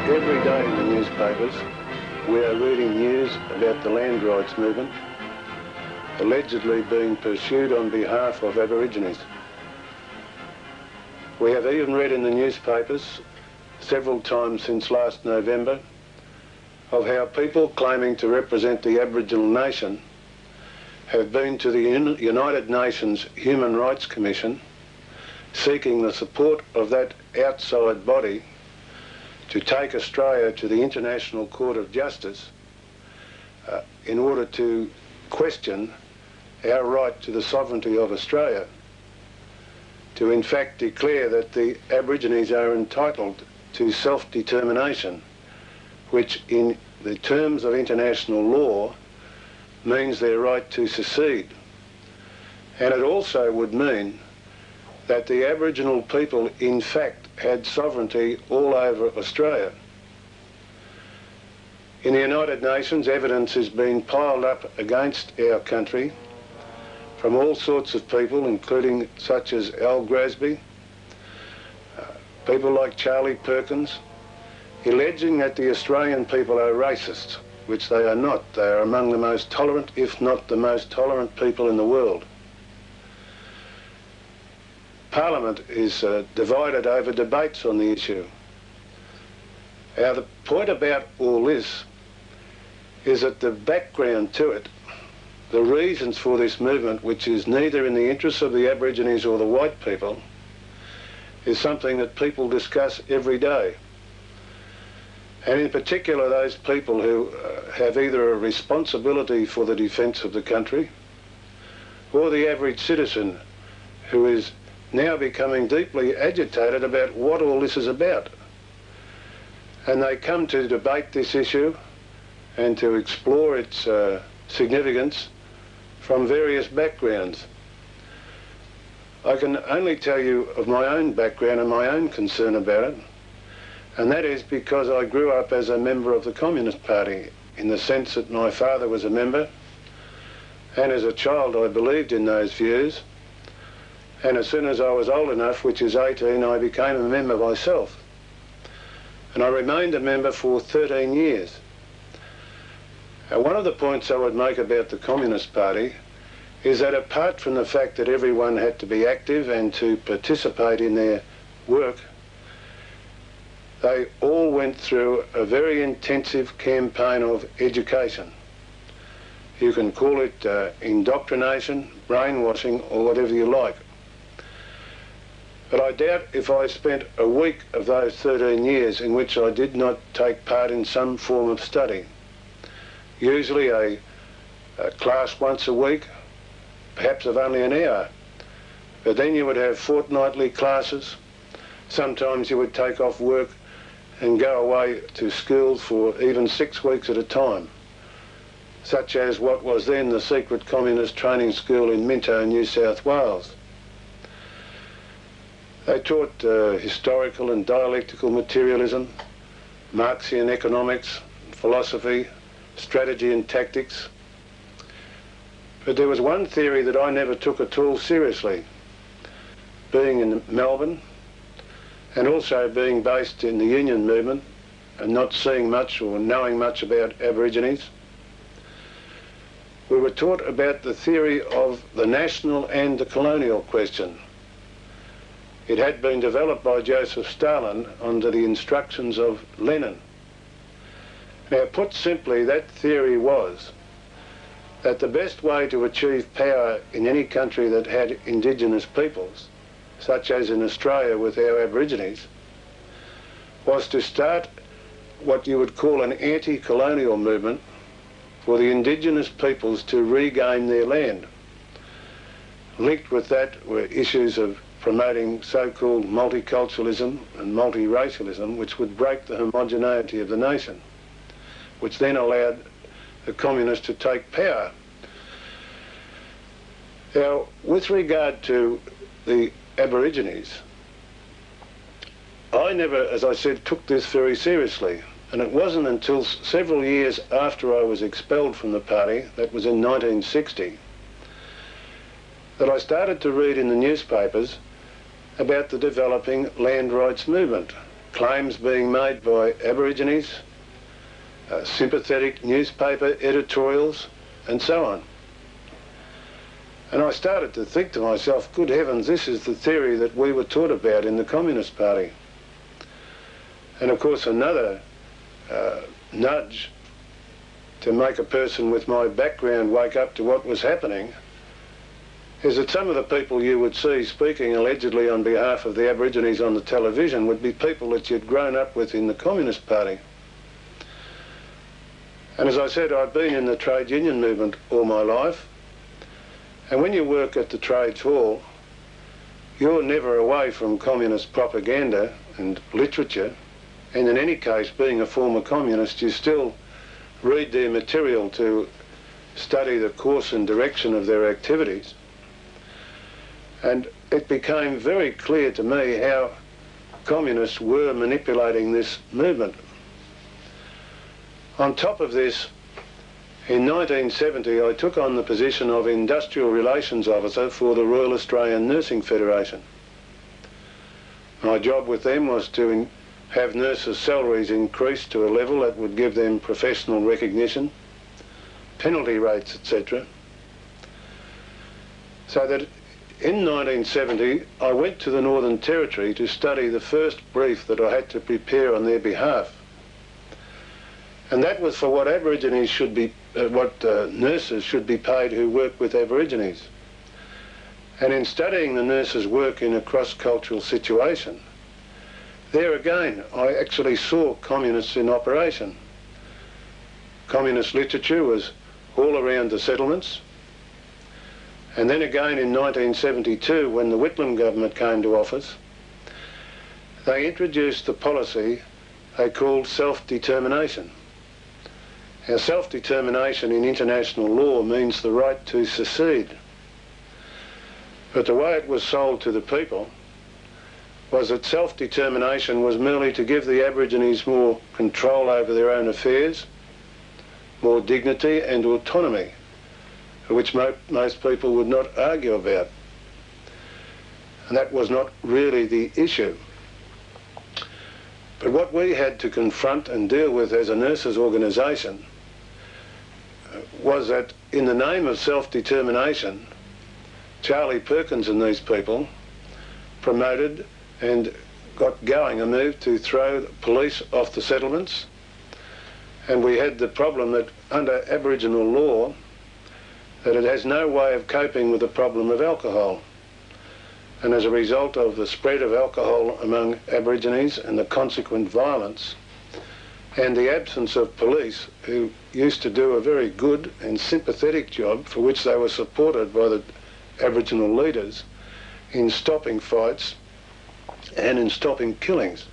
Every day in the newspapers, we are reading news about the land rights movement, allegedly being pursued on behalf of Aborigines. We have even read in the newspapers several times since last November of how people claiming to represent the Aboriginal nation have been to the United Nations Human Rights Commission seeking the support of that outside body to take Australia to the International Court of Justice in order to question our right to the sovereignty of Australia, to in fact declare that the Aborigines are entitled to self-determination, which in the terms of international law means their right to secede. And it also would mean that the Aboriginal people in fact had sovereignty all over Australia. In the United Nations, evidence has been piled up against our country from all sorts of people, including such as Al Grasby, people like Charlie Perkins, alleging that the Australian people are racist, which they are not. They are among the most tolerant, if not the most tolerant people in the world. Parliament is divided over debates on the issue. Now, the point about all this is that the background to it, the reasons for this movement, which is neither in the interests of the Aborigines or the white people, is something that people discuss every day. And in particular, those people who have either a responsibility for the defence of the country, or the average citizen who is now becoming deeply agitated about what all this is about. And they come to debate this issue and to explore its significance from various backgrounds. I can only tell you of my own background and my own concern about it, and that is because I grew up as a member of the Communist Party, in the sense that my father was a member, and as a child I believed in those views. And as soon as I was old enough, which is 18, I became a member myself. And I remained a member for 13 years. Now, one of the points I would make about the Communist Party is that apart from the fact that everyone had to be active and to participate in their work, they all went through a very intensive campaign of education. You can call it indoctrination, brainwashing, or whatever you like. But I doubt if I spent a week of those 13 years in which I did not take part in some form of study. Usually a class once a week, perhaps of only an hour. But then you would have fortnightly classes. Sometimes you would take off work and go away to school for even 6 weeks at a time, such as what was then the secret communist training school in Minto, New South Wales. They taught historical and dialectical materialism, Marxian economics, philosophy, strategy and tactics. But there was one theory that I never took at all seriously. Being in Melbourne and also being based in the union movement and not seeing much or knowing much about Aborigines, we were taught about the theory of the national and the colonial question. It had been developed by Joseph Stalin under the instructions of Lenin. Now, put simply, that theory was that the best way to achieve power in any country that had Indigenous peoples, such as in Australia with our Aborigines, was to start what you would call an anti-colonial movement for the Indigenous peoples to regain their land. Linked with that were issues of promoting so-called multiculturalism and multiracialism, which would break the homogeneity of the nation, which then allowed the communists to take power. Now, with regard to the Aborigines, I never, as I said, took this very seriously, and it wasn't until several years after I was expelled from the party, that was in 1960, that I started to read in the newspapers about the developing land rights movement, claims being made by Aborigines, sympathetic newspaper editorials, and so on. And I started to think to myself, good heavens, this is the theory that we were taught about in the Communist Party. And of course another nudge to make a person with my background wake up to what was happening is that some of the people you would see speaking allegedly on behalf of the Aborigines on the television would be people that you'd grown up with in the Communist Party. And as I said, I've been in the trade union movement all my life, and when you work at the trades hall, you're never away from communist propaganda and literature, and in any case, being a former communist, you still read their material to study the course and direction of their activities. And it became very clear to me how communists were manipulating this movement. On top of this, in 1970 I took on the position of Industrial Relations Officer for the Royal Australian Nursing Federation. My job with them was to have nurses' salaries increased to a level that would give them professional recognition, penalty rates, etc. So that in 1970 I went to the Northern Territory to study the first brief that I had to prepare on their behalf. And that was for what Aborigines should be, nurses should be paid who work with Aborigines. And in studying the nurses' work in a cross-cultural situation, there again I actually saw communists in operation. Communist literature was all around the settlements. And then again in 1972, when the Whitlam government came to office, they introduced the policy they called self-determination. Now, self-determination in international law means the right to secede. But the way it was sold to the people was that self-determination was merely to give the Aborigines more control over their own affairs, more dignity and autonomy, which most people would not argue about. And that was not really the issue. But what we had to confront and deal with as a nurses' organisation was that in the name of self-determination, Charlie Perkins and these people promoted and got going a move to throw the police off the settlements. And we had the problem that under Aboriginal law, that it has no way of coping with the problem of alcohol. And as a result of the spread of alcohol among Aborigines and the consequent violence, and the absence of police who used to do a very good and sympathetic job for which they were supported by the Aboriginal leaders in stopping fights and in stopping killings.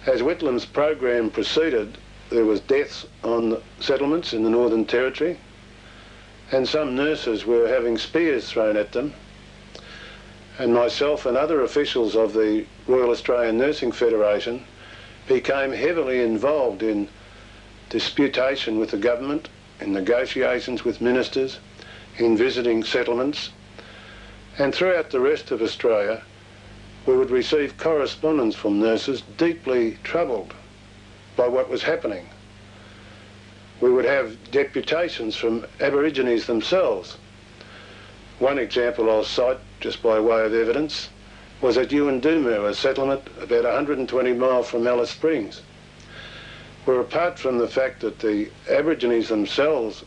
As Whitlam's program proceeded, there was deaths on the settlements in the Northern Territory, and some nurses were having spears thrown at them, and myself and other officials of the Royal Australian Nursing Federation became heavily involved in disputation with the government, in negotiations with ministers, in visiting settlements, and throughout the rest of Australia we would receive correspondence from nurses deeply troubled by what was happening. We would have deputations from Aborigines themselves. One example I'll cite just by way of evidence was at Yuendumu, a settlement about 120 miles from Alice Springs, where apart from the fact that the Aborigines themselves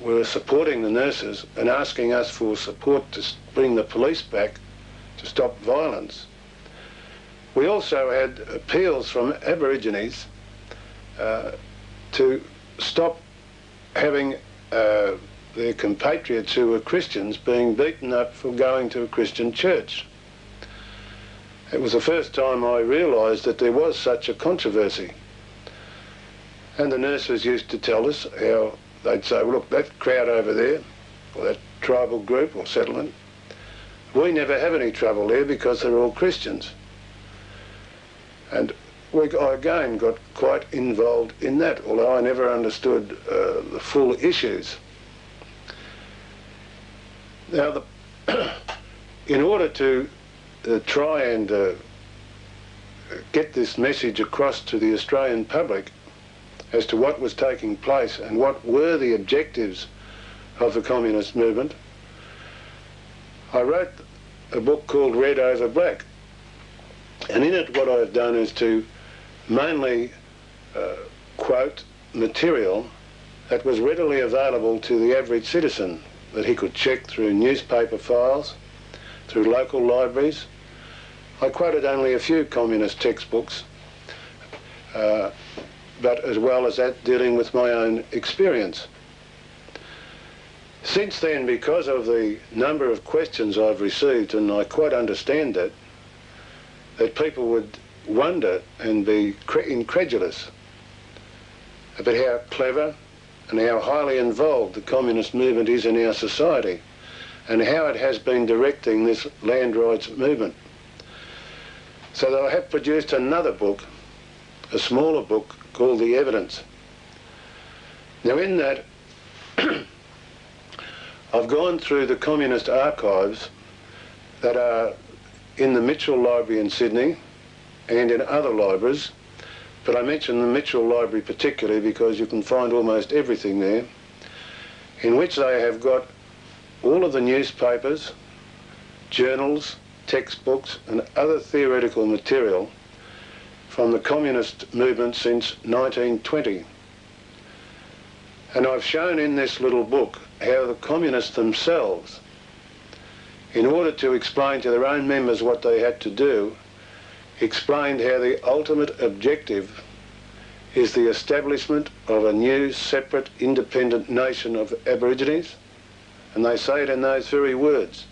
were supporting the nurses and asking us for support to bring the police back to stop violence, we also had appeals from Aborigines to stop having their compatriots who were Christians being beaten up for going to a Christian church. It was the first time I realised that there was such a controversy. And the nurses used to tell us how they'd say, well, look, that crowd over there, or that tribal group or settlement, we never have any trouble there because they're all Christians. And I again got quite involved in that, although I never understood the full issues. Now, in order to try and get this message across to the Australian public as to what was taking place and what were the objectives of the communist movement, I wrote a book called Red Over Black. And in it what I've done is to mainly quote material that was readily available to the average citizen, that he could check through newspaper files, through local libraries. I quoted only a few communist textbooks, but as well as that, dealing with my own experience. Since then, because of the number of questions I've received, and I quite understand that people would wonder and be incredulous about how clever and how highly involved the communist movement is in our society and how it has been directing this land rights movement. So that I have produced another book, a smaller book called The Evidence. Now in that, I've gone through the communist archives that are in the Mitchell Library in Sydney and in other libraries, but I mention the Mitchell Library particularly because you can find almost everything there, in which they have got all of the newspapers, journals, textbooks and other theoretical material from the communist movement since 1920. And I've shown in this little book how the communists themselves, in order to explain to their own members what they had to do, explained how the ultimate objective is the establishment of a new, separate, independent nation of Aborigines. And they say it in those very words,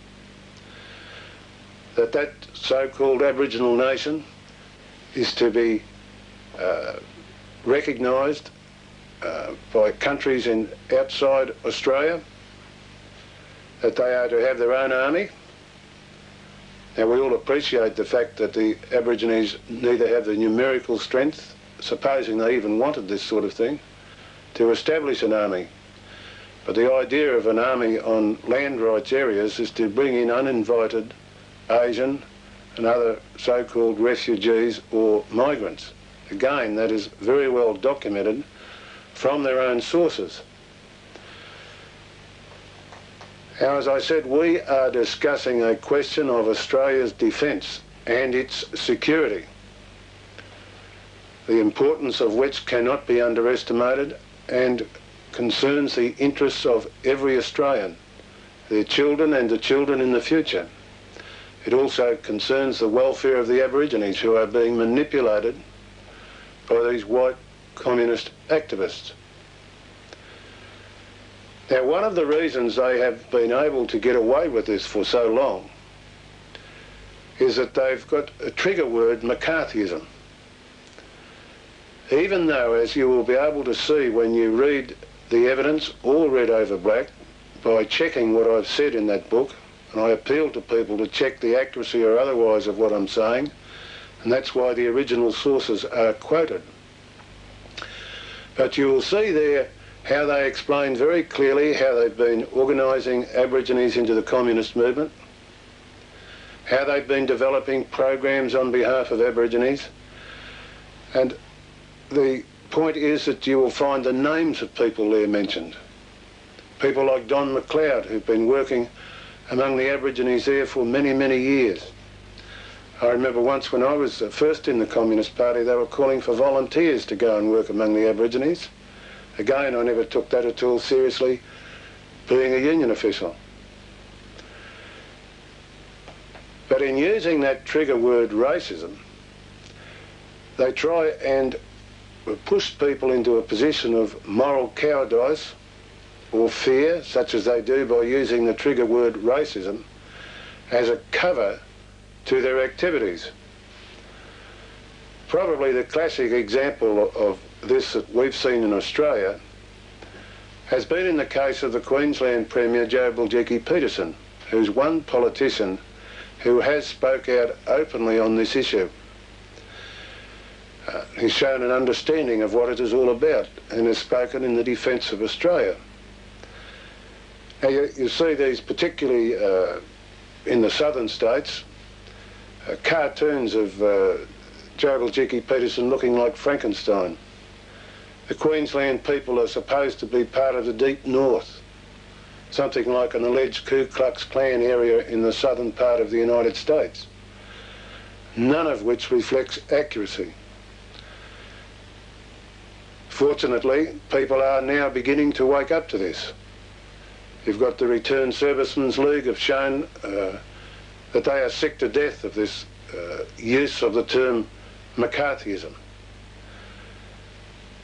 that that so-called Aboriginal nation is to be recognised by countries outside Australia, that they are to have their own army. Now we all appreciate the fact that the Aborigines neither have the numerical strength, supposing they even wanted this sort of thing, to establish an army. But the idea of an army on land rights areas is to bring in uninvited Asian and other so-called refugees or migrants. Again, that is very well documented from their own sources. Now, as I said, we are discussing a question of Australia's defence and its security, the importance of which cannot be underestimated and concerns the interests of every Australian, their children and the children in the future. It also concerns the welfare of the Aborigines who are being manipulated by these white communist activists. Now, one of the reasons they have been able to get away with this for so long is that they've got a trigger word, McCarthyism. Even though, as you will be able to see when you read the evidence, all Red Over Black, by checking what I've said in that book, and I appeal to people to check the accuracy or otherwise of what I'm saying, and that's why the original sources are quoted. But you will see there how they explain very clearly how they've been organising Aborigines into the communist movement, how they've been developing programs on behalf of Aborigines, and the point is that you will find the names of people there mentioned. People like Don McLeod, who've been working among the Aborigines there for many, many years. I remember once when I was first in the Communist Party, they were calling for volunteers to go and work among the Aborigines. Again, I never took that at all seriously, being a union official. But in using that trigger word racism, they try and push people into a position of moral cowardice or fear, such as they do by using the trigger word racism, as a cover to their activities. Probably the classic example of this that we've seen in Australia has been in the case of the Queensland Premier Joe Bulgeki-Peterson, who's one politician who has spoke out openly on this issue. He's shown an understanding of what it is all about and has spoken in the defence of Australia. Now you see these particularly in the southern states, cartoons of Peterson looking like Frankenstein. The Queensland people are supposed to be part of the deep north, something like an alleged Ku Klux Klan area in the southern part of the United States, none of which reflects accuracy. Fortunately, people are now beginning to wake up to this. You've got the Returned Servicemen's League have shown that they are sick to death of this use of the term McCarthyism.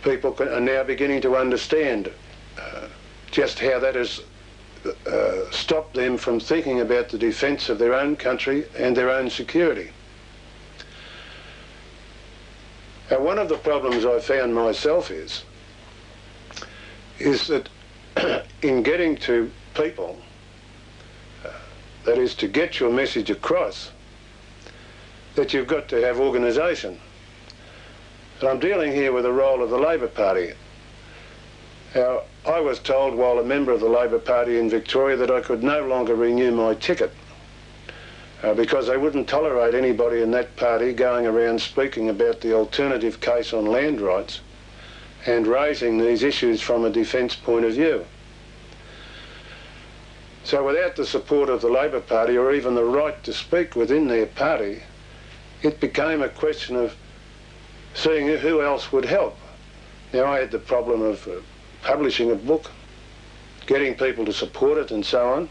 People are now beginning to understand just how that has stopped them from thinking about the defence of their own country and their own security. Now, one of the problems I found myself is that in getting to people, that is to get your message across, that you've got to have organisation. And I'm dealing here with the role of the Labor Party. Now, I was told while a member of the Labor Party in Victoria that I could no longer renew my ticket because they wouldn't tolerate anybody in that party going around speaking about the alternative case on land rights and raising these issues from a defence point of view. So without the support of the Labor Party or even the right to speak within their party, it became a question of seeing who else would help. Now, I had the problem of publishing a book, getting people to support it and so on.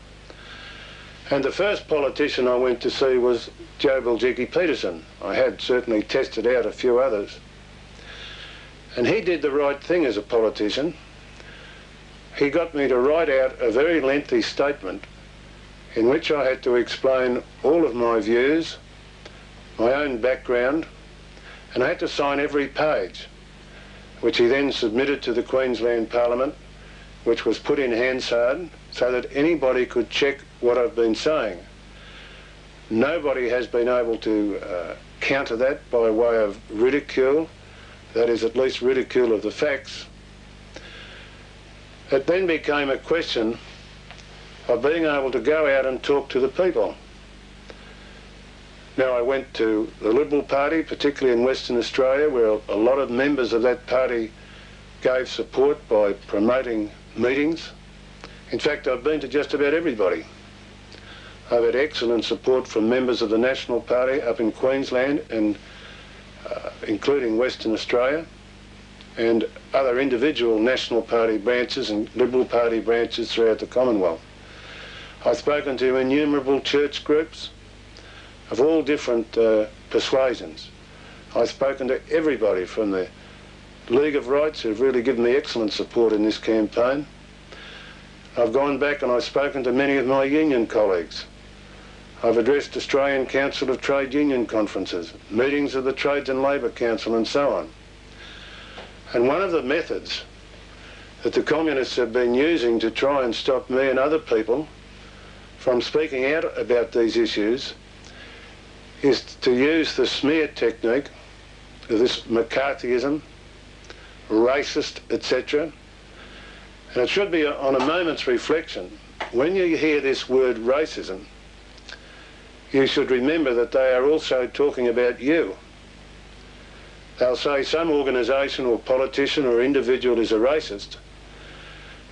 And the first politician I went to see was Joseph Peterson. I had certainly tested out a few others. And he did the right thing as a politician. He got me to write out a very lengthy statement in which I had to explain all of my views, my own background, and I had to sign every page, which he then submitted to the Queensland Parliament, which was put in Hansard so that anybody could check what I've been saying. Nobody has been able to counter that by way of ridicule, that is at least ridicule of the facts. It then became a question of being able to go out and talk to the people. Now, I went to the Liberal Party, particularly in Western Australia, where a lot of members of that party gave support by promoting meetings. In fact, I've been to just about everybody. I've had excellent support from members of the National Party up in Queensland and including Western Australia, and other individual National Party branches and Liberal Party branches throughout the Commonwealth. I've spoken to innumerable church groups of all different persuasions. I've spoken to everybody from the League of Rights, who've really given me excellent support in this campaign. I've gone back and I've spoken to many of my union colleagues. I've addressed Australian Council of Trade Union conferences, meetings of the Trades and Labour Council and so on. And one of the methods that the communists have been using to try and stop me and other people from speaking out about these issues is to use the smear technique of this McCarthyism, racist, etc. And it should be on a moment's reflection. When you hear this word racism, you should remember that they are also talking about you. They'll say some organisation or politician or individual is a racist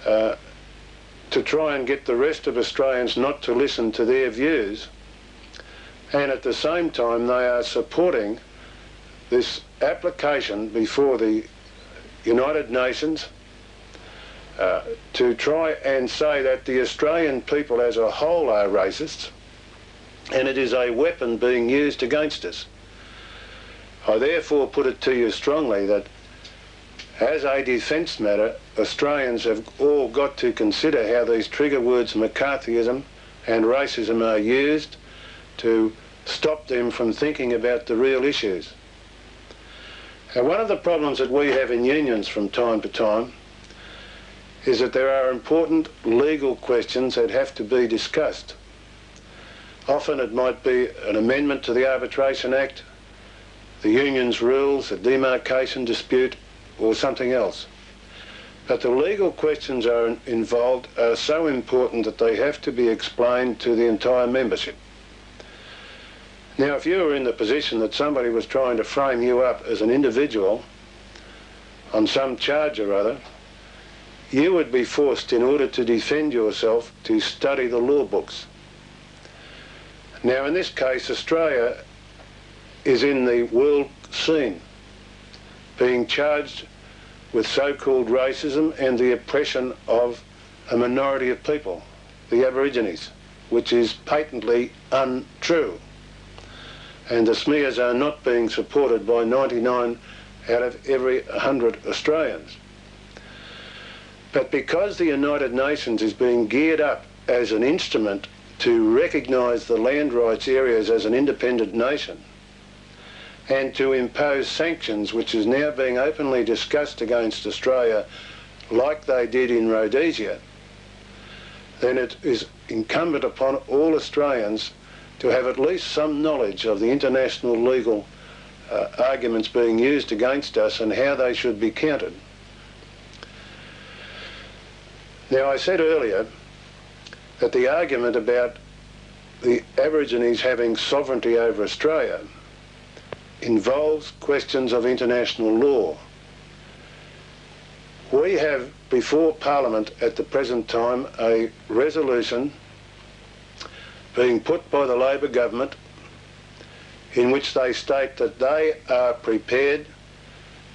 to try and get the rest of Australians not to listen to their views, and at the same time they are supporting this application before the United Nations to try and say that the Australian people as a whole are racists, and it is a weapon being used against us. I therefore put it to you strongly that as a defence matter, Australians have all got to consider how these trigger words McCarthyism and racism are used to stop them from thinking about the real issues. Now, one of the problems that we have in unions from time to time is that there are important legal questions that have to be discussed. Often it might be an amendment to the Arbitration Act, the union's rules, a demarcation dispute, or something else. But the legal questions involved are so important that they have to be explained to the entire membership. Now, if you were in the position that somebody was trying to frame you up as an individual on some charge or other, you would be forced, in order to defend yourself, to study the law books. Now, in this case, Australia is in the world scene, being charged with so-called racism and the oppression of a minority of people, the Aborigines, which is patently untrue. And the smears are not being supported by 99 out of every 100 Australians. But because the United Nations is being geared up as an instrument to recognise the land rights areas as an independent nation and to impose sanctions, which is now being openly discussed against Australia like they did in Rhodesia, then it is incumbent upon all Australians to have at least some knowledge of the international legal arguments being used against us and how they should be countered. Now, I said earlier that the argument about the Aborigines having sovereignty over Australia involves questions of international law. We have before Parliament at the present time a resolution being put by the Labor government in which they state that they are prepared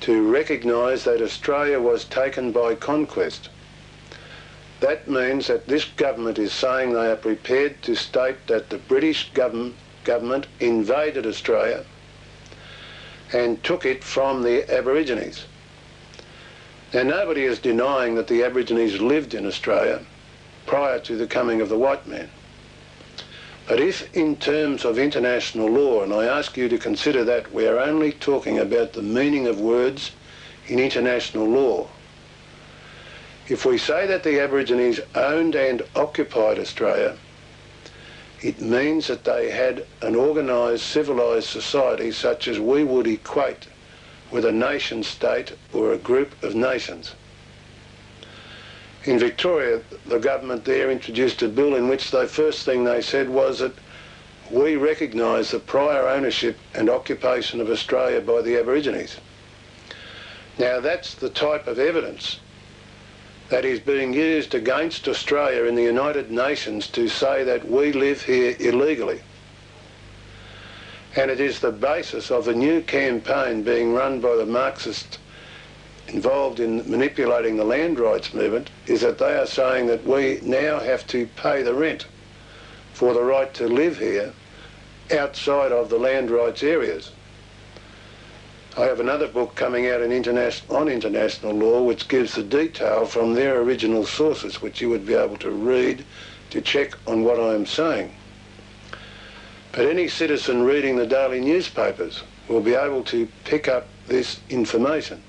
to recognise that Australia was taken by conquest. That means that this government is saying they are prepared to state that the British government invaded Australia and took it from the Aborigines. Now, nobody is denying that the Aborigines lived in Australia prior to the coming of the white man. But if in terms of international law, and I ask you to consider that we are only talking about the meaning of words in international law, if we say that the Aborigines owned and occupied Australia, it means that they had an organised, civilised society such as we would equate with a nation state or a group of nations. In Victoria, the government there introduced a bill in which the first thing they said was that we recognise the prior ownership and occupation of Australia by the Aborigines. Now, that's the type of evidence that is being used against Australia in the United Nations to say that we live here illegally. And it is the basis of a new campaign being run by the Marxists involved in manipulating the land rights movement, is that they are saying that we now have to pay the rent for the right to live here outside of the land rights areas. I have another book coming out on international law which gives the detail from their original sources, which you would be able to read to check on what I am saying. But any citizen reading the daily newspapers will be able to pick up this information.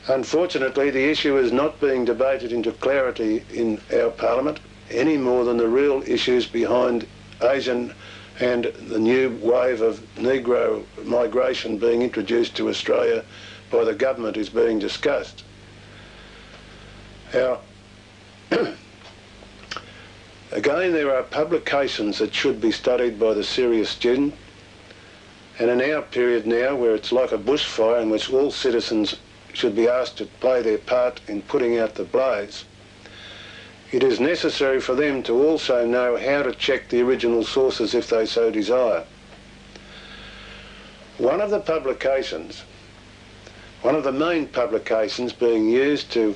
Unfortunately, the issue is not being debated into clarity in our Parliament any more than the real issues behind Asian and the new wave of Negro migration being introduced to Australia by the government is being discussed. Now, again, there are publications that should be studied by the serious student, and in our period now, where it's like a bushfire in which all citizens should be asked to play their part in putting out the blaze, it is necessary for them to also know how to check the original sources if they so desire. One of the main publications being used to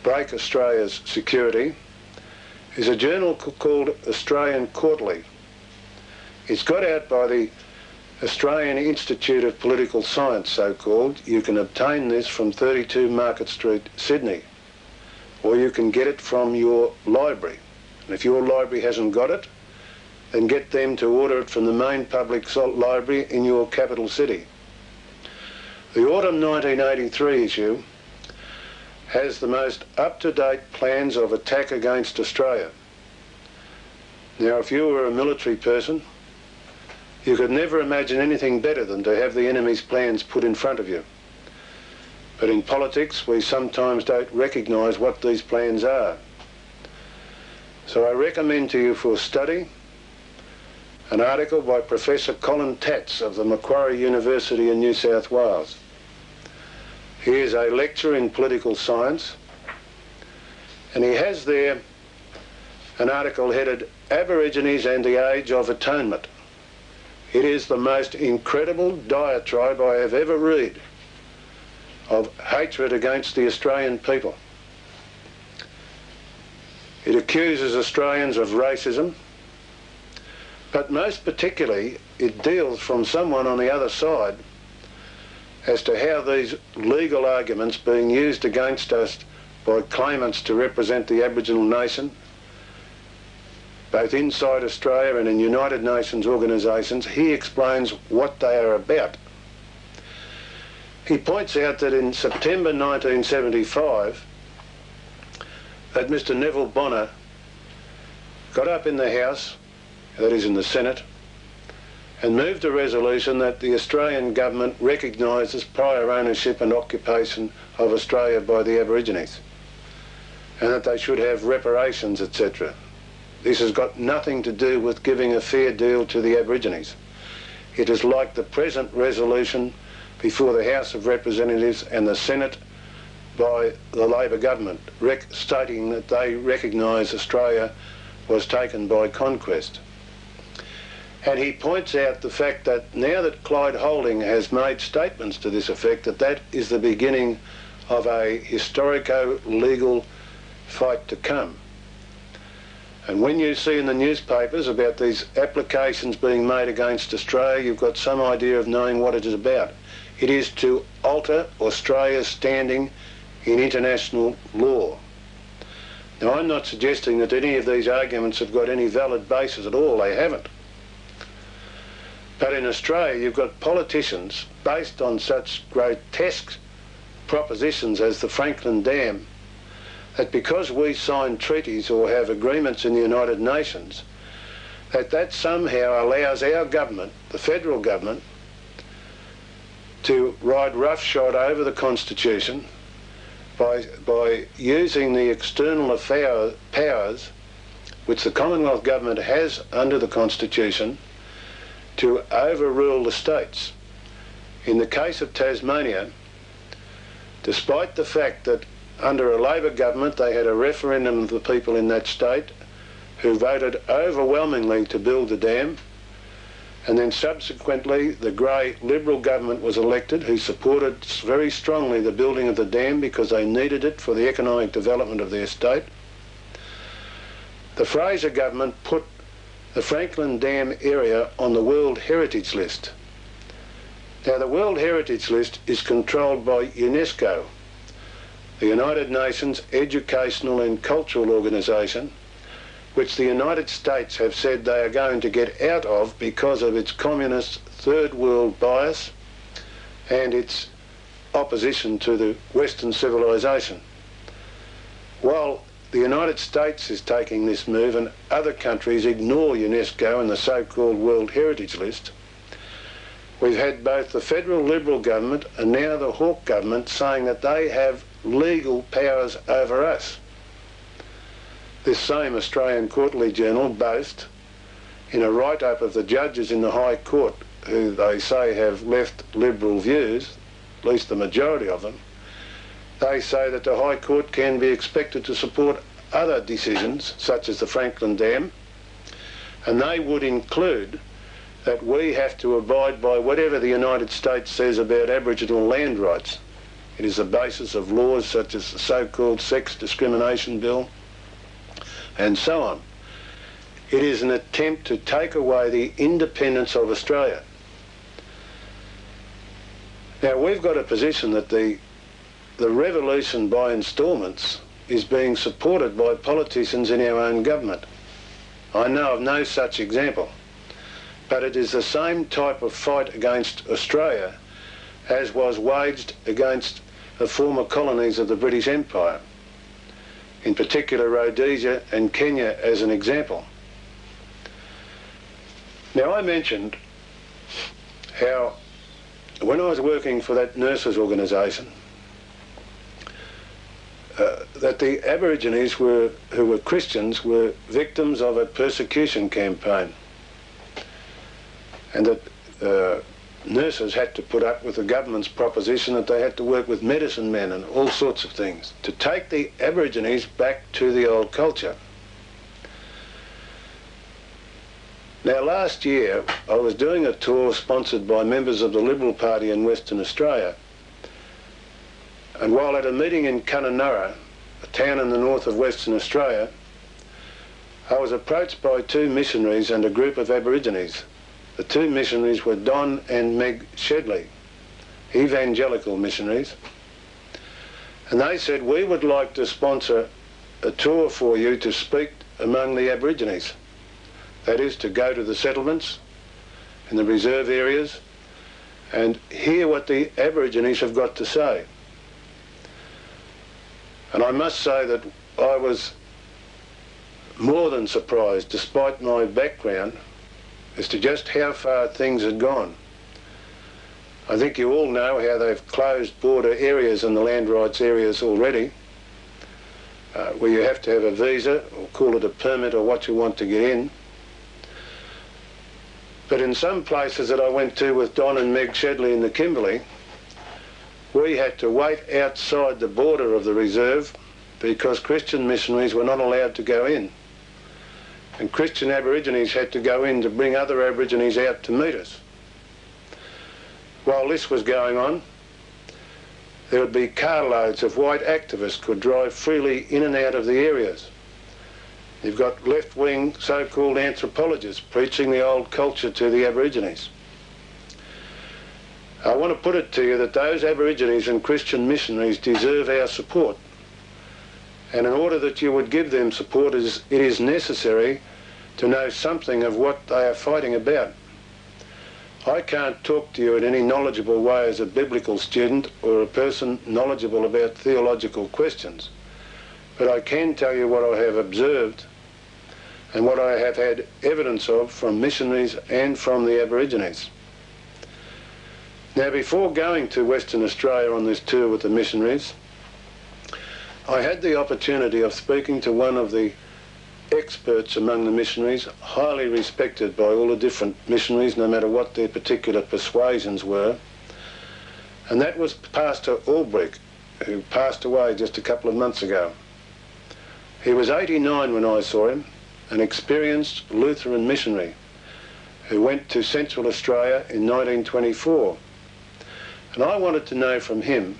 break Australia's security is a journal called Australian Quarterly. It's got out by the Australian Institute of Political Science, so-called. You can obtain this from 32 Market Street, Sydney, or you can get it from your library. And if your library hasn't got it, then get them to order it from the main public library in your capital city. The autumn 1983 issue has the most up-to-date plans of attack against Australia. Now, if you were a military person, you could never imagine anything better than to have the enemy's plans put in front of you. But in politics, we sometimes don't recognise what these plans are. So I recommend to you for study an article by Professor Colin Tatz of the Macquarie University in New South Wales. He is a lecturer in political science, and he has there an article headed Aborigines and the Age of Atonement. It is the most incredible diatribe I have ever read of hatred against the Australian people. It accuses Australians of racism, but most particularly it deals from someone on the other side as to how these legal arguments being used against us by claimants to represent the Aboriginal nation, both inside Australia and in United Nations organisations, he explains what they are about. He points out that in September 1975, that Mr Neville Bonner got up in the House, that is in the Senate, and moved a resolution that the Australian government recognises prior ownership and occupation of Australia by the Aborigines, and that they should have reparations, etc. This has got nothing to do with giving a fair deal to the Aborigines. It is like the present resolution before the House of Representatives and the Senate by the Labor government, stating that they recognise Australia was taken by conquest. And he points out the fact that now that Clyde Holding has made statements to this effect, that is the beginning of a historico-legal fight to come. And when you see in the newspapers about these applications being made against Australia, you've got some idea of knowing what it is about. It is to alter Australia's standing in international law. Now, I'm not suggesting that any of these arguments have got any valid basis at all. They haven't. But in Australia, you've got politicians based on such grotesque propositions as the Franklin Dam, that because we sign treaties or have agreements in the United Nations, that somehow allows our government, the federal government, to ride roughshod over the Constitution by using the external powers which the Commonwealth Government has under the Constitution to overrule the states. In the case of Tasmania, despite the fact that under a Labor government they had a referendum of the people in that state who voted overwhelmingly to build the dam, and then subsequently the grey Liberal government was elected who supported very strongly the building of the dam because they needed it for the economic development of their state. The Fraser government put the Franklin Dam area on the World Heritage List. Now, the World Heritage List is controlled by UNESCO, the United Nations Educational and Cultural Organisation, which the United States have said they are going to get out of because of its communist third world bias and its opposition to the Western civilisation. While the United States is taking this move and other countries ignore UNESCO and the so-called World Heritage List, we've had both the federal Liberal government and now the Hawke government saying that they have legal powers over us. This same Australian Quarterly Journal boast, in a write-up of the judges in the High Court, who they say have left Liberal views, at least the majority of them, they say that the High Court can be expected to support other decisions, such as the Franklin Dam, and they would include that we have to abide by whatever the United States says about Aboriginal land rights. It is the basis of laws such as the so-called Sex Discrimination Bill, and so on. It is an attempt to take away the independence of Australia. Now, we've got a position that the revolution by instalments is being supported by politicians in our own government. I know of no such example, but it is the same type of fight against Australia as was waged against the former colonies of the British Empire, in particular Rhodesia and Kenya as an example. Now, I mentioned how when I was working for that nurses organisation, that the Aborigines who were Christians were victims of a persecution campaign. and that nurses had to put up with the government's proposition that they had to work with medicine men and all sorts of things to take the Aborigines back to the old culture. Now, last year I was doing a tour sponsored by members of the Liberal Party in Western Australia, and while at a meeting in Kununurra, a town in the north of Western Australia, I was approached by two missionaries and a group of Aborigines. The two missionaries were Don and Meg Shedley, evangelical missionaries, and they said, "We would like to sponsor a tour for you to speak among the Aborigines. That is, to go to the settlements in the reserve areas and hear what the Aborigines have got to say." And I must say that I was more than surprised, despite my background, as to just how far things had gone. I think you all know how they've closed border areas and the land rights areas already, where you have to have a visa, or call it a permit, or what you want to get in. But in some places that I went to with Don and Meg Shedley in the Kimberley, we had to wait outside the border of the reserve because Christian missionaries were not allowed to go in. And Christian Aborigines had to go in to bring other Aborigines out to meet us. While this was going on, there would be carloads of white activists could drive freely in and out of the areas. You've got left-wing so-called anthropologists preaching the old culture to the Aborigines. I want to put it to you that those Aborigines and Christian missionaries deserve our support. And in order that you would give them support, it is necessary to know something of what they are fighting about. I can't talk to you in any knowledgeable way as a biblical student or a person knowledgeable about theological questions, but I can tell you what I have observed and what I have had evidence of from missionaries and from the Aborigines. Now, before going to Western Australia on this tour with the missionaries, I had the opportunity of speaking to one of the experts among the missionaries, highly respected by all the different missionaries, no matter what their particular persuasions were, and that was Pastor Albrecht, who passed away just a couple of months ago. He was 89 when I saw him, an experienced Lutheran missionary who went to Central Australia in 1924. And I wanted to know from him,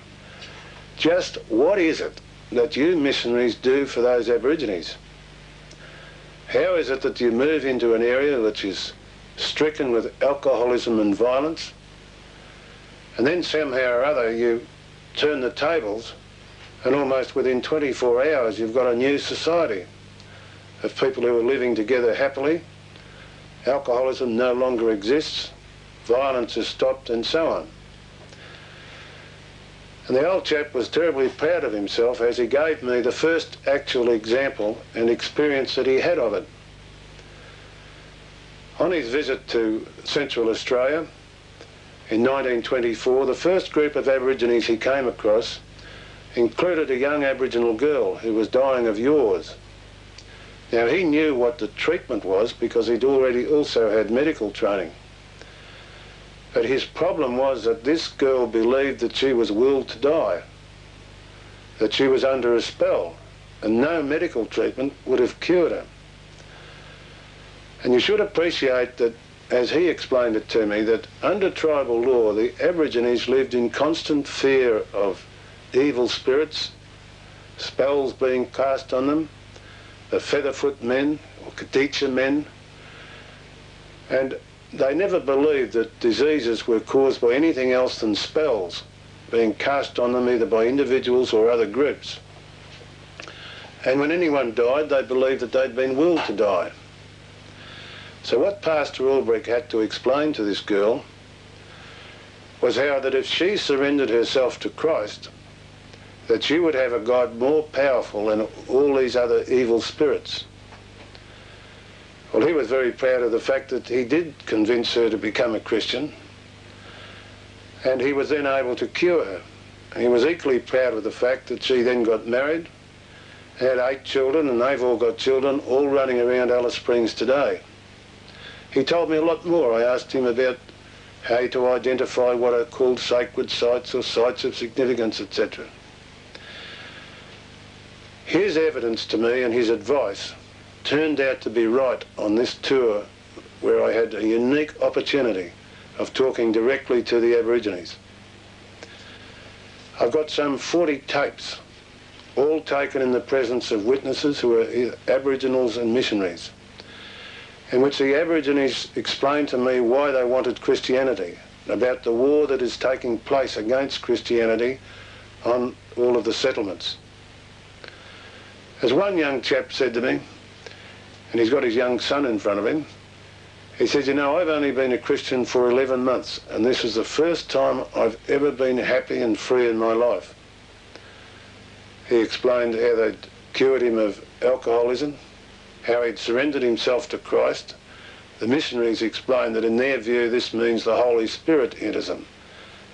just what is it that you missionaries do for those Aborigines? How is it that you move into an area which is stricken with alcoholism and violence, and then somehow or other you turn the tables, and almost within 24 hours you've got a new society of people who are living together happily, alcoholism no longer exists, violence is stopped, and so on. And the old chap was terribly proud of himself as he gave me the first actual example and experience that he had of it. On his visit to Central Australia in 1924, the first group of Aborigines he came across included a young Aboriginal girl who was dying of yaws. Now, he knew what the treatment was because he'd already also had medical training. But his problem was that this girl believed that she was willed to die, that she was under a spell, and no medical treatment would have cured her. And you should appreciate that, as he explained it to me, that under tribal law, the Aborigines lived in constant fear of evil spirits, spells being cast on them, the Featherfoot men or Kadicha men, and they never believed that diseases were caused by anything else than spells being cast on them either by individuals or other groups. And when anyone died, they believed that they'd been willed to die. So what Pastor Albrecht had to explain to this girl was how that if she surrendered herself to Christ, that she would have a God more powerful than all these other evil spirits. Well, he was very proud of the fact that he did convince her to become a Christian, and he was then able to cure her. He was equally proud of the fact that she then got married, had 8 children, and they've all got children, all running around Alice Springs today. he told me a lot more. I asked him about how to identify what are called sacred sites or sites of significance, etc. His evidence to me and his advice turned out to be right on this tour, where I had a unique opportunity of talking directly to the Aborigines. I've got some 40 tapes, all taken in the presence of witnesses who are Aboriginals and missionaries, in which the Aborigines explained to me why they wanted Christianity, about the war that is taking place against Christianity on all of the settlements. As one young chap said to me, and he's got his young son in front of him, he said, you know, I've only been a Christian for 11 months, and this is the first time I've ever been happy and free in my life. He explained how they'd cured him of alcoholism, how he'd surrendered himself to Christ. The missionaries explained that in their view this means the Holy Spirit enters them.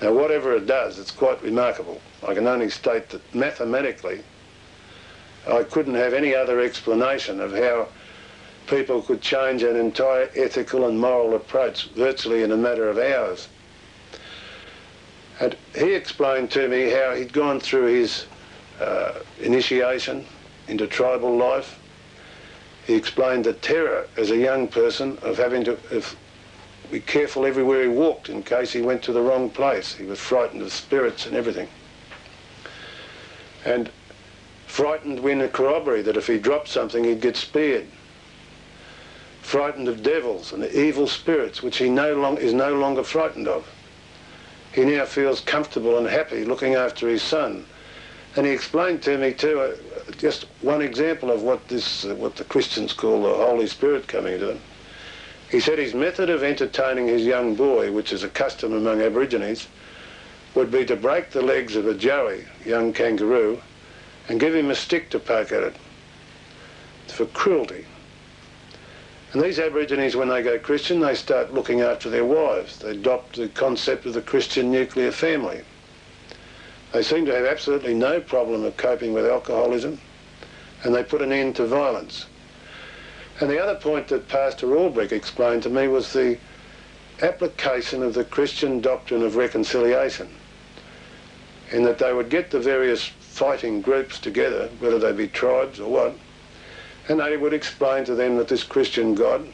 Now whatever it does, it's quite remarkable. I can only state that mathematically I couldn't have any other explanation of how people could change an entire ethical and moral approach virtually in a matter of hours. And he explained to me how he'd gone through his initiation into tribal life. He explained the terror as a young person of having to be careful everywhere he walked in case he went to the wrong place. He was frightened of spirits and everything. And frightened when a corroboree that if he dropped something he'd get speared. Frightened of devils and evil spirits, which he is no longer frightened of. He now feels comfortable and happy looking after his son. And he explained to me too, just one example of what the Christians call the Holy Spirit coming to them. He said his method of entertaining his young boy, which is a custom among Aborigines, would be to break the legs of a joey, young kangaroo, and give him a stick to poke at it. It's for cruelty. And these Aborigines, when they go Christian, they start looking after their wives. They adopt the concept of the Christian nuclear family. They seem to have absolutely no problem of coping with alcoholism, and they put an end to violence. And the other point that Pastor Albrecht explained to me was the application of the Christian doctrine of reconciliation, in that they would get the various fighting groups together, whether they be tribes or what, and they would explain to them that this Christian God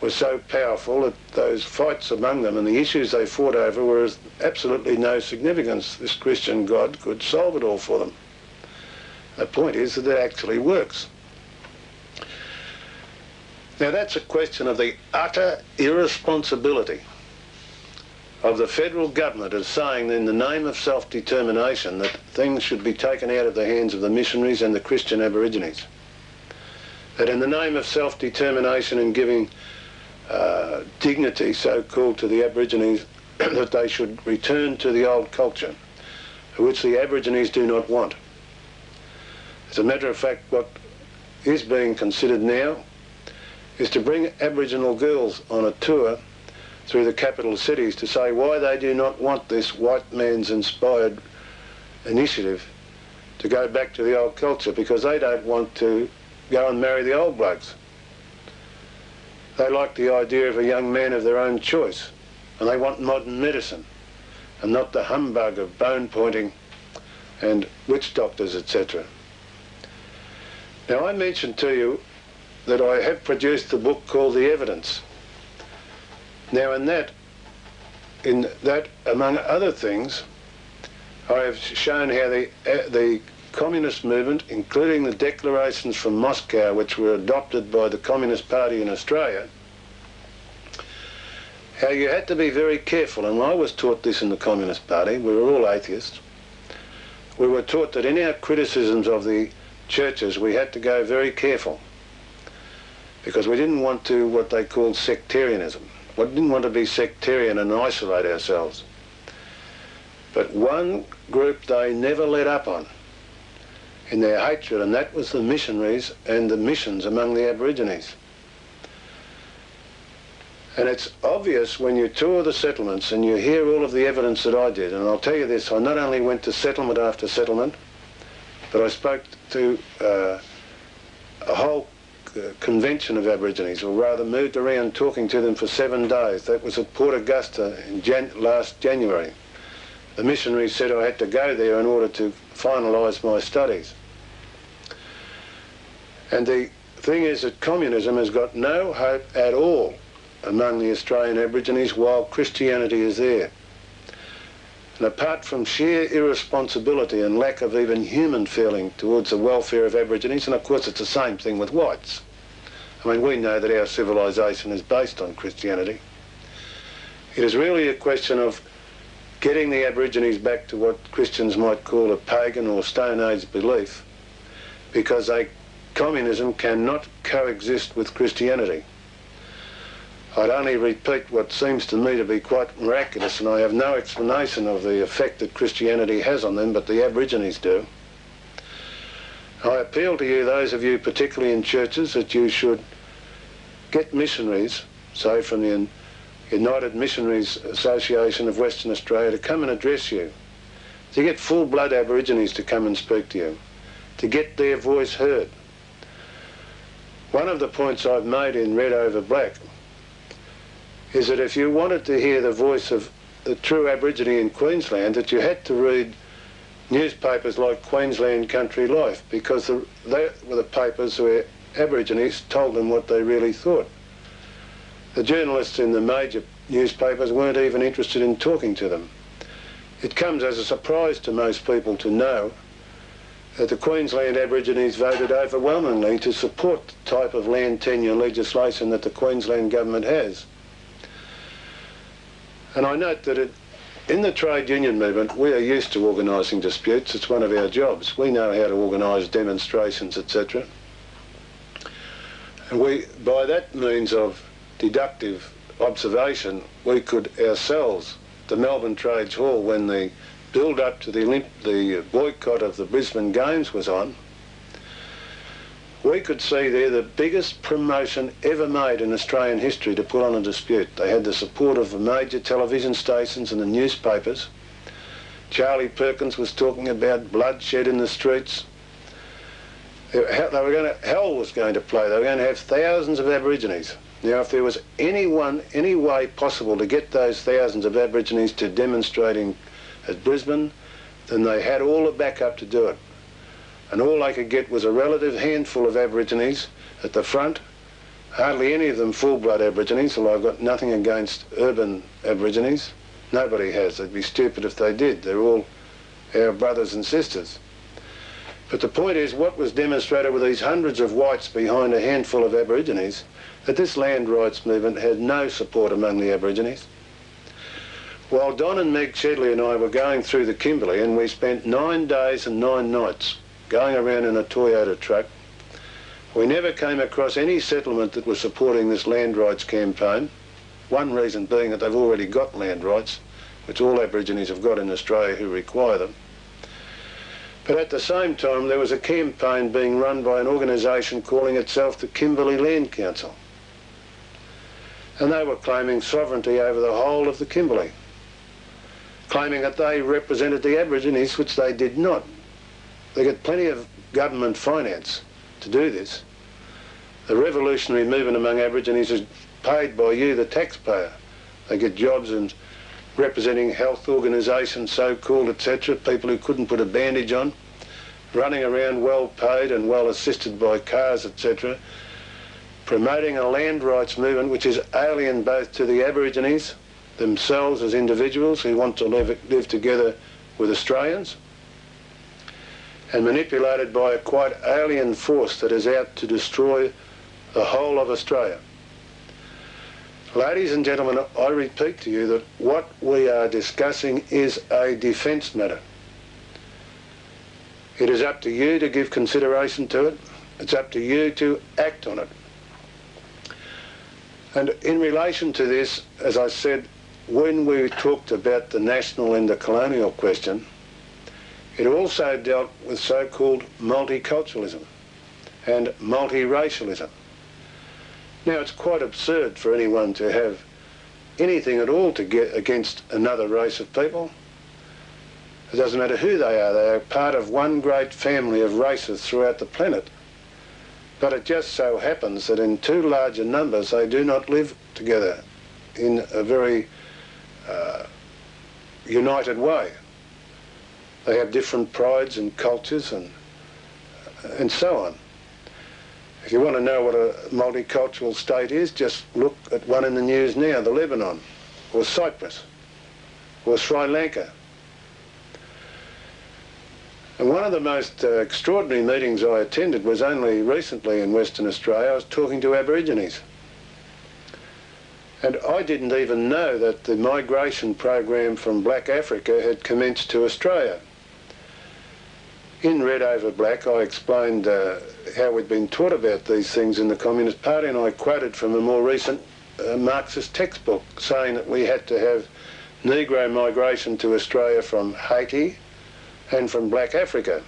was so powerful that those fights among them and the issues they fought over were of absolutely no significance. This Christian God could solve it all for them. The point is that it actually works. Now that's a question of the utter irresponsibility of the federal government as saying in the name of self-determination that things should be taken out of the hands of the missionaries and the Christian Aborigines. That in the name of self-determination and giving dignity, so-called, to the Aborigines, that they should return to the old culture, which the Aborigines do not want. As a matter of fact, what is being considered now is to bring Aboriginal girls on a tour through the capital cities to say why they do not want this white man's inspired initiative to go back to the old culture, because they don't want to go and marry the old blokes. They like the idea of a young man of their own choice, and they want modern medicine and not the humbug of bone pointing and witch doctors, etc. Now I mentioned to you that I have produced a book called The Evidence. Now in that, among other things, I have shown how the communist movement, including the declarations from Moscow, which were adopted by the Communist Party in Australia, how you had to be very careful, and I was taught this in the Communist Party, we were all atheists. We were taught that in our criticisms of the churches we had to go very careful, because we didn't want to what they called sectarianism. We didn't want to be sectarian and isolate ourselves. But one group they never let up on in their hatred, and that was the missionaries and the missions among the Aborigines. And it's obvious when you tour the settlements and you hear all of the evidence that I did, and I'll tell you this, I not only went to settlement after settlement, but I spoke to a whole convention of Aborigines, or rather moved around talking to them for 7 days. That was at Port Augusta in last January. The missionary said I had to go there in order to finalise my studies. And the thing is that communism has got no hope at all among the Australian Aborigines while Christianity is there. And apart from sheer irresponsibility and lack of even human feeling towards the welfare of Aborigines, and of course it's the same thing with whites. I mean, we know that our civilisation is based on Christianity. It is really a question of getting the Aborigines back to what Christians might call a pagan or Stone Age belief, because communism cannot coexist with Christianity. I'd only repeat what seems to me to be quite miraculous, and I have no explanation of the effect that Christianity has on them, but the Aborigines do. I appeal to you, those of you particularly in churches, that you should get missionaries, say from the United Missionaries Association of Western Australia, to come and address you, to get full-blood Aborigines to come and speak to you, to get their voice heard. One of the points I've made in Red Over Black is that if you wanted to hear the voice of the true Aborigine in Queensland, that you had to read newspapers like Queensland Country Life, because they were the papers where Aborigines told them what they really thought. The journalists in the major newspapers weren't even interested in talking to them. It comes as a surprise to most people to know that the Queensland Aborigines voted overwhelmingly to support the type of land tenure legislation that the Queensland government has. And I note that in the trade union movement, we are used to organising disputes. It's one of our jobs. We know how to organise demonstrations, etc. And by that means of deductive observation, we could ourselves, the Melbourne Trades Hall, when the build-up to the boycott of the Brisbane Games was on, we could see there the biggest promotion ever made in Australian history to put on a dispute. They had the support of the major television stations and the newspapers. Charlie Perkins was talking about bloodshed in the streets. Hell was going to play. They were going to have thousands of Aborigines. Now, if there was any way possible to get those thousands of Aborigines to demonstrating at Brisbane, then they had all the backup to do it. And all they could get was a relative handful of Aborigines at the front, hardly any of them full-blood Aborigines, although I've got nothing against urban Aborigines. Nobody has. They'd be stupid if they did. They're all our brothers and sisters. But the point is, what was demonstrated with these hundreds of whites behind a handful of Aborigines, that this land rights movement had no support among the Aborigines. While Don and Meg Shedley and I were going through the Kimberley, and we spent 9 days and 9 nights going around in a Toyota truck, we never came across any settlement that was supporting this land rights campaign. One reason being that they've already got land rights, which all Aborigines have got in Australia who require them. But at the same time, there was a campaign being run by an organisation calling itself the Kimberley Land Council. And they were claiming sovereignty over the whole of the Kimberley, claiming that they represented the Aborigines, which they did not. They get plenty of government finance to do this. The revolutionary movement among Aborigines is paid by you, the taxpayer. They get jobs in representing health organisations, so-called, etc., people who couldn't put a bandage on, running around well paid and well assisted by cars, etc., promoting a land rights movement which is alien both to the Aborigines themselves as individuals who want to live together with Australians, and manipulated by a quite alien force that is out to destroy the whole of Australia. Ladies and gentlemen, I repeat to you that what we are discussing is a defence matter. It is up to you to give consideration to it. It's up to you to act on it. And in relation to this, as I said, when we talked about the national and the colonial question, it also dealt with so-called multiculturalism and multiracialism. Now, it's quite absurd for anyone to have anything at all to get against another race of people. It doesn't matter who they are part of one great family of races throughout the planet. But it just so happens that in too large a numbers they do not live together in a very united way. They have different prides and cultures and so on. If you want to know what a multicultural state is, just look at one in the news now, the Lebanon, or Cyprus, or Sri Lanka. And one of the most extraordinary meetings I attended was only recently in Western Australia. I was talking to Aborigines. And I didn't even know that the migration program from Black Africa had commenced to Australia. In Red Over Black, I explained how we'd been taught about these things in the Communist Party, and I quoted from a more recent Marxist textbook saying that we had to have Negro migration to Australia from Haiti and from Black Africa,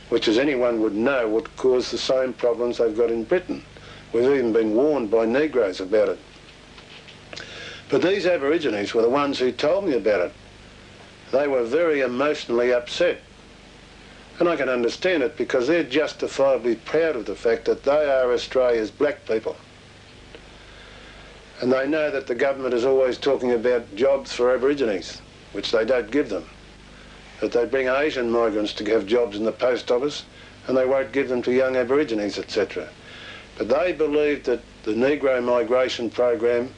which, as anyone would know, would cause the same problems they've got in Britain. We've even been warned by Negroes about it. But these Aborigines were the ones who told me about it. They were very emotionally upset. And I can understand it because they're justifiably proud of the fact that they are Australia's black people. And they know that the government is always talking about jobs for Aborigines, which they don't give them. That they bring Asian migrants to have jobs in the post office and they won't give them to young Aborigines, etc. But they believed that the Negro migration program,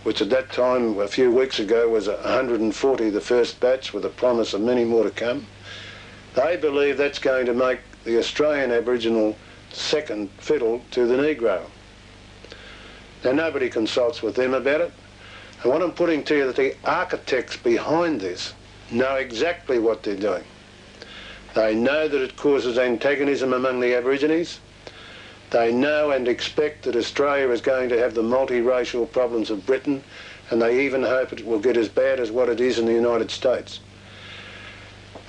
which at that time, a few weeks ago, was 140, the first batch, with a promise of many more to come, they believe that's going to make the Australian Aboriginal second fiddle to the Negro. Now, nobody consults with them about it. And what I'm putting to you, that the architects behind this know exactly what they're doing. They know that it causes antagonism among the Aborigines. They know and expect that Australia is going to have the multiracial problems of Britain, and they even hope it will get as bad as what it is in the United States.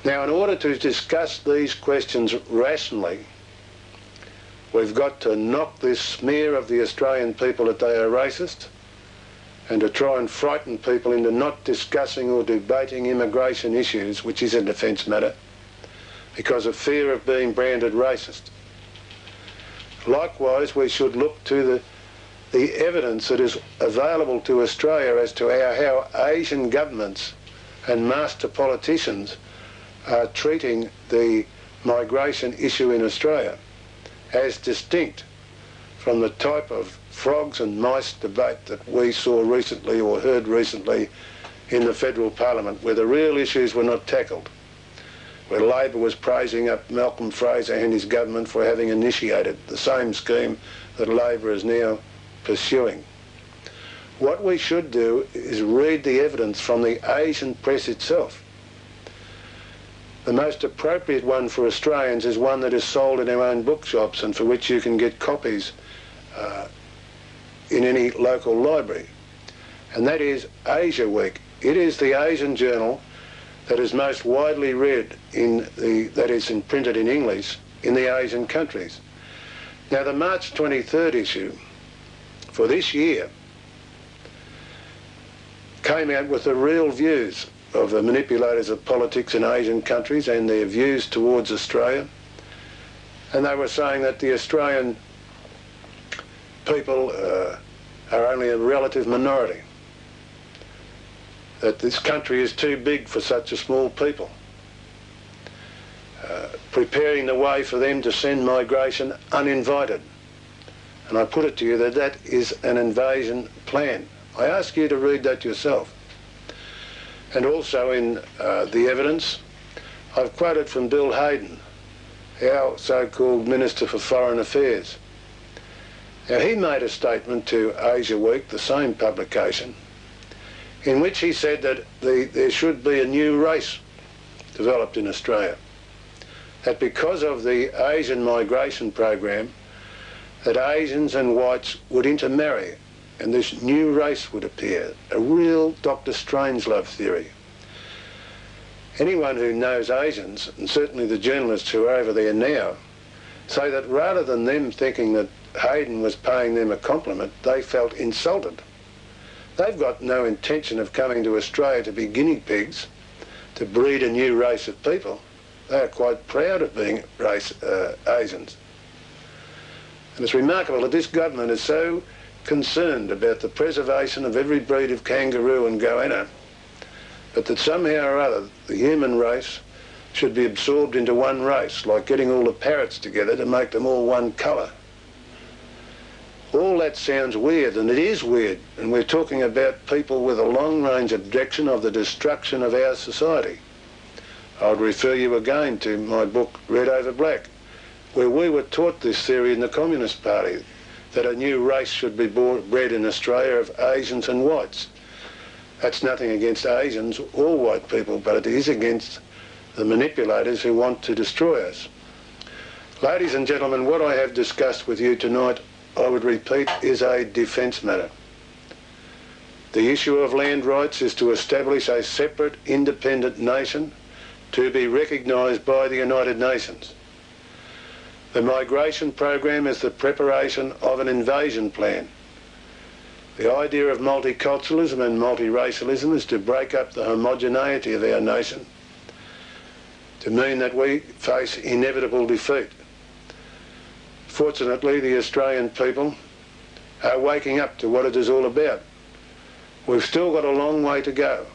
Now, in order to discuss these questions rationally, we've got to knock this smear of the Australian people that they are racist, and to try and frighten people into not discussing or debating immigration issues, which is a defence matter, because of fear of being branded racist. Likewise, we should look to the evidence that is available to Australia as to how Asian governments and master politicians are treating the migration issue in Australia as distinct from the type of frogs and mice debate that we saw recently or heard recently in the federal parliament, where the real issues were not tackled, where Labor was praising up Malcolm Fraser and his government for having initiated the same scheme that Labor is now pursuing. What we should do is read the evidence from the Asian press itself. The most appropriate one for Australians is one that is sold in our own bookshops and for which you can get copies in any local library. And that is Asia Week. It is the Asian journal that is most widely read that is printed in English in the Asian countries. Now, the March 23rd issue for this year came out with the real views of the manipulators of politics in Asian countries and their views towards Australia. And they were saying that the Australian people are only a relative minority, that this country is too big for such a small people, preparing the way for them to send migration uninvited. And I put it to you that that is an invasion plan. I ask you to read that yourself. And also in the evidence, I've quoted from Bill Hayden, our so-called Minister for Foreign Affairs. Now, he made a statement to Asia Week, the same publication, in which he said that there should be a new race developed in Australia. That because of the Asian migration program, that Asians and whites would intermarry and this new race would appear, a real Dr. Strangelove theory. Anyone who knows Asians, and certainly the journalists who are over there now, say that rather than them thinking that Hayden was paying them a compliment, they felt insulted. They've got no intention of coming to Australia to be guinea pigs, to breed a new race of people. They are quite proud of being Asians. And it's remarkable that this government is so concerned about the preservation of every breed of kangaroo and goanna, but that somehow or other the human race should be absorbed into one race, like getting all the parrots together to make them all one colour. All that sounds weird, and it is weird, and we're talking about people with a long-range objection of the destruction of our society. I would refer you again to my book, Red Over Black, where we were taught this theory in the Communist Party, that a new race should be bred in Australia of Asians and whites. That's nothing against Asians or white people, but it is against the manipulators who want to destroy us. Ladies and gentlemen, what I have discussed with you tonight, I would repeat, is a defence matter. The issue of land rights is to establish a separate, independent nation to be recognised by the United Nations. The migration program is the preparation of an invasion plan. The idea of multiculturalism and multiracialism is to break up the homogeneity of our nation, to mean that we face inevitable defeat. Fortunately, the Australian people are waking up to what it is all about. We've still got a long way to go.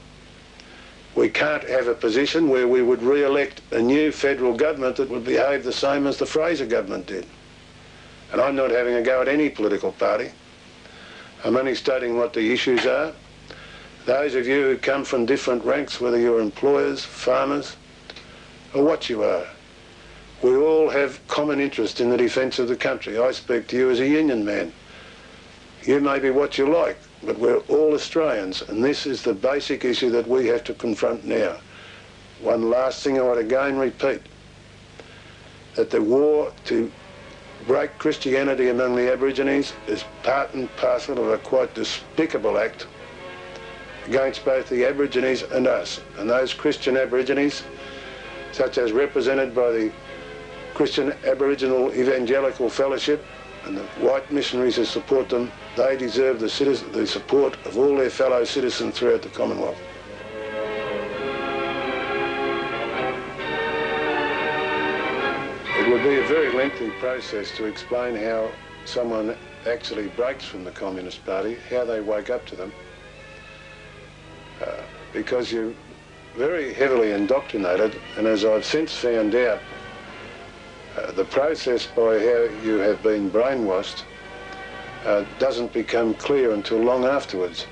We can't have a position where we would re-elect a new federal government that would behave the same as the Fraser government did. And I'm not having a go at any political party. I'm only stating what the issues are. Those of you who come from different ranks, whether you're employers, farmers, or what you are, we all have common interest in the defence of the country. I speak to you as a union man. You may be what you like, but we're all Australians, and this is the basic issue that we have to confront now. One last thing I would again repeat, that the war to break Christianity among the Aborigines is part and parcel of a quite despicable act against both the Aborigines and us. And those Christian Aborigines, such as represented by the Christian Aboriginal Evangelical Fellowship and the white missionaries who support them, they deserve the support of all their fellow citizens throughout the Commonwealth. It would be a very lengthy process to explain how someone actually breaks from the Communist Party, how they wake up to them, because you're very heavily indoctrinated, and as I've since found out, the process by how you have been brainwashed doesn't become clear until long afterwards.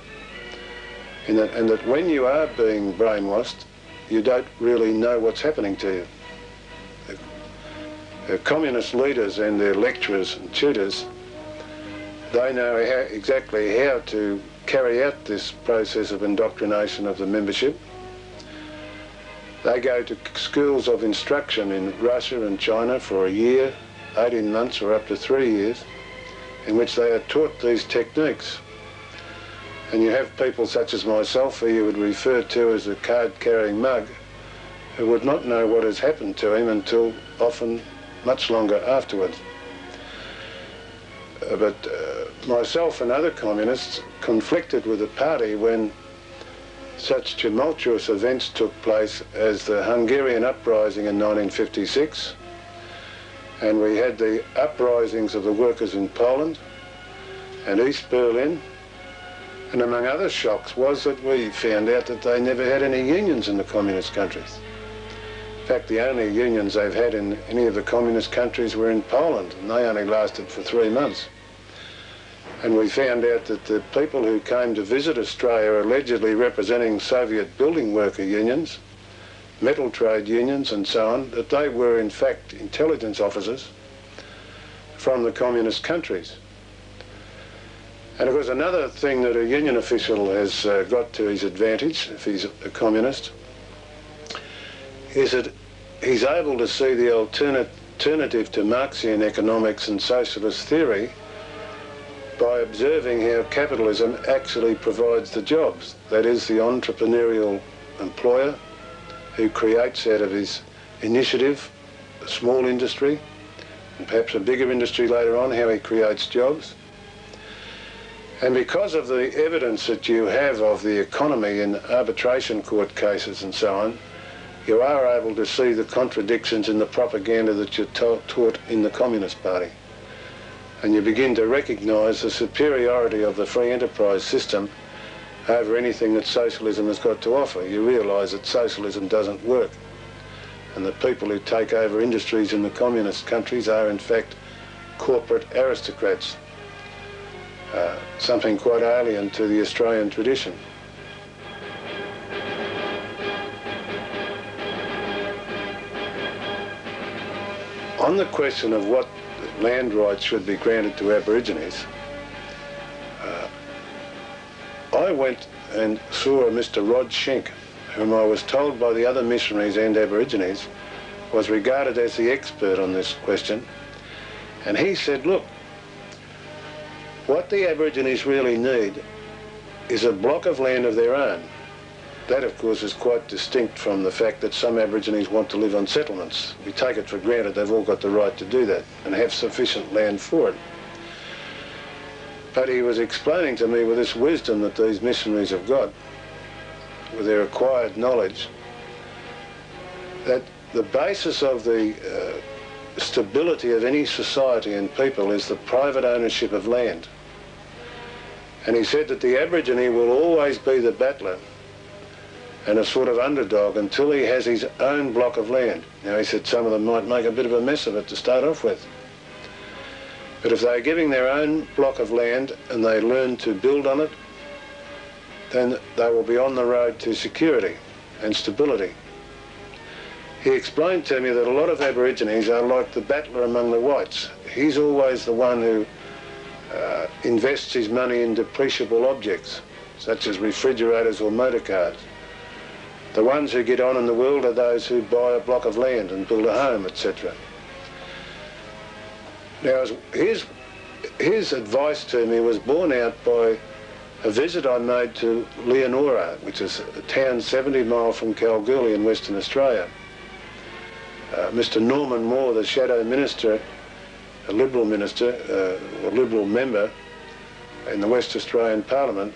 And that when you are being brainwashed, you don't really know what's happening to you. The communist leaders and their lecturers and tutors, they know exactly how to carry out this process of indoctrination of the membership. They go to schools of instruction in Russia and China for a year, 18 months or up to 3 years, in which they are taught these techniques. And you have people such as myself, who you would refer to as a card-carrying mug, who would not know what has happened to him until often much longer afterwards. But myself and other communists conflicted with the party when such tumultuous events took place as the Hungarian uprising in 1956, and we had the uprisings of the workers in Poland and East Berlin, and among other shocks was that we found out that they never had any unions in the communist countries. In fact, the only unions they've had in any of the communist countries were in Poland, and they only lasted for 3 months. And we found out that the people who came to visit Australia, allegedly representing Soviet building worker unions, metal trade unions and so on, that they were in fact intelligence officers from the communist countries. And of course another thing that a union official has got to his advantage, if he's a communist, is that he's able to see the alternative to Marxian economics and socialist theory by observing how capitalism actually provides the jobs. That is, the entrepreneurial employer who creates out of his initiative a small industry, and perhaps a bigger industry later on, how he creates jobs. And because of the evidence that you have of the economy in arbitration court cases and so on, you are able to see the contradictions in the propaganda that you're taught in the Communist Party. and you begin to recognise the superiority of the free enterprise system over anything that socialism has got to offer. You realise that socialism doesn't work, and the people who take over industries in the communist countries are in fact corporate aristocrats, something quite alien to the Australian tradition. On the question of what land rights should be granted to Aborigines, I went and saw a Mr. Rod Schenck, whom I was told by the other missionaries and Aborigines was regarded as the expert on this question, and he said, look, what the Aborigines really need is a block of land of their own. That, of course, is quite distinct from the fact that some Aborigines want to live on settlements. We take it for granted they've all got the right to do that and have sufficient land for it. But he was explaining to me with this wisdom that these missionaries have got, with their acquired knowledge, that the basis of the stability of any society and people is the private ownership of land. And he said that the Aborigine will always be the battler and a sort of underdog until he has his own block of land. Now, he said some of them might make a bit of a mess of it to start off with. But if they're giving their own block of land and they learn to build on it, then they will be on the road to security and stability. He explained to me that a lot of Aborigines are like the battler among the whites. He's always the one who invests his money in depreciable objects, such as refrigerators or motor cars. The ones who get on in the world are those who buy a block of land and build a home, etc. Now, his advice to me was borne out by a visit I made to Leonora, which is a town 70 miles from Kalgoorlie in Western Australia. Mr. Norman Moore, the shadow minister, a Liberal minister, a Liberal member in the West Australian Parliament,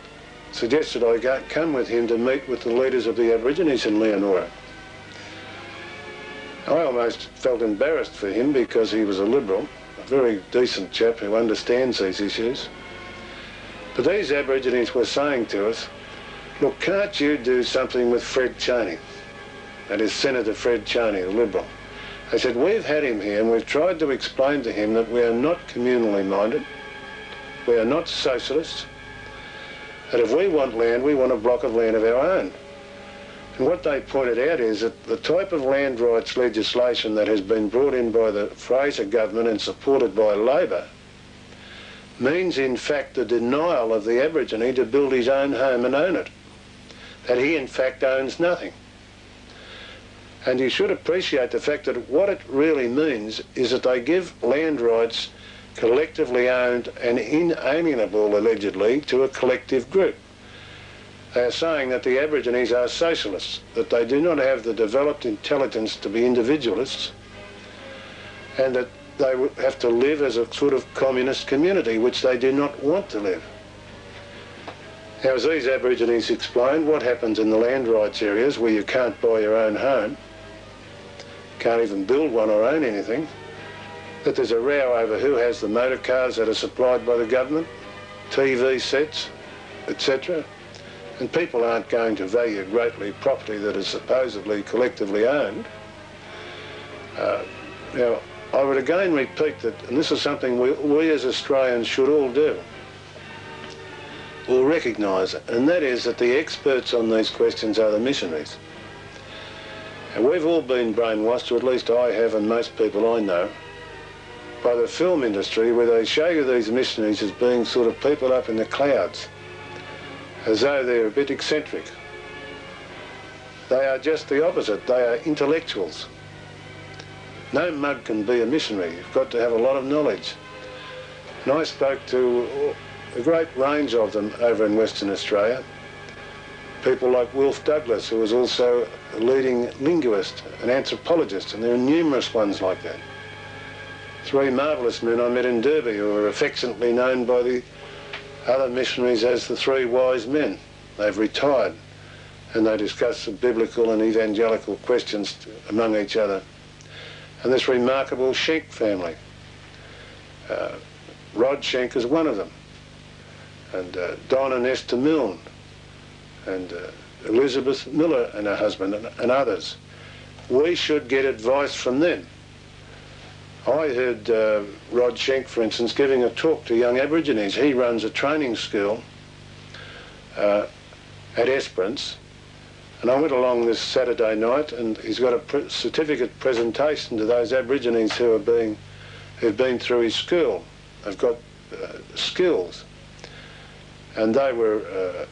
suggested I come with him to meet with the leaders of the Aborigines in Leonora. I almost felt embarrassed for him because he was a Liberal, a very decent chap who understands these issues. But these Aborigines were saying to us, look, can't you do something with Fred Chaney? That is Senator Fred Chaney, the Liberal. They said, we've had him here and we've tried to explain to him that we are not communally minded, we are not socialists, that if we want land, we want a block of land of our own. And what they pointed out is that the type of land rights legislation that has been brought in by the Fraser government and supported by Labor means in fact the denial of the Aborigine to build his own home and own it, that he in fact owns nothing. And you should appreciate the fact that what it really means is that they give land rights collectively owned and inalienable, allegedly, to a collective group. They are saying that the Aborigines are socialists, that they do not have the developed intelligence to be individualists, and that they would have to live as a sort of communist community, which they do not want to live. Now, as these Aborigines explained, what happens in the land rights areas where you can't buy your own home, can't even build one or own anything, that there's a row over who has the motor cars that are supplied by the government, TV sets, etc. And people aren't going to value greatly property that is supposedly collectively owned. Now, I would again repeat that, and this is something we as Australians should all do, or recognise, and that is that the experts on these questions are the missionaries. And we've all been brainwashed, or at least I have and most people I know, by the film industry, where they show you these missionaries as being sort of people up in the clouds, as though they're a bit eccentric. They are just the opposite. They are intellectuals. No mug can be a missionary. You've got to have a lot of knowledge. And I spoke to a great range of them over in Western Australia. People like Wilf Douglas, who was also a leading linguist, an anthropologist, and there are numerous ones like that. Three marvellous men I met in Derby who are affectionately known by the other missionaries as the three wise men. They've retired and they discuss the biblical and evangelical questions among each other. And this remarkable Schenck family. Rod Schenk is one of them, and Donna Nestor Milne, and Elizabeth Miller and her husband, and others. We should get advice from them. I heard Rod Schenk, for instance, giving a talk to young Aborigines. He runs a training school at Esperance, and I went along this Saturday night, and he's got a certificate presentation to those Aborigines who've been through his school. They've got skills, and they were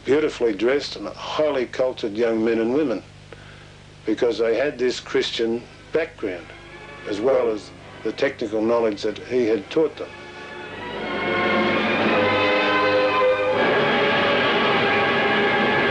beautifully dressed and highly cultured young men and women, because they had this Christian background as well as the technical knowledge that he had taught them.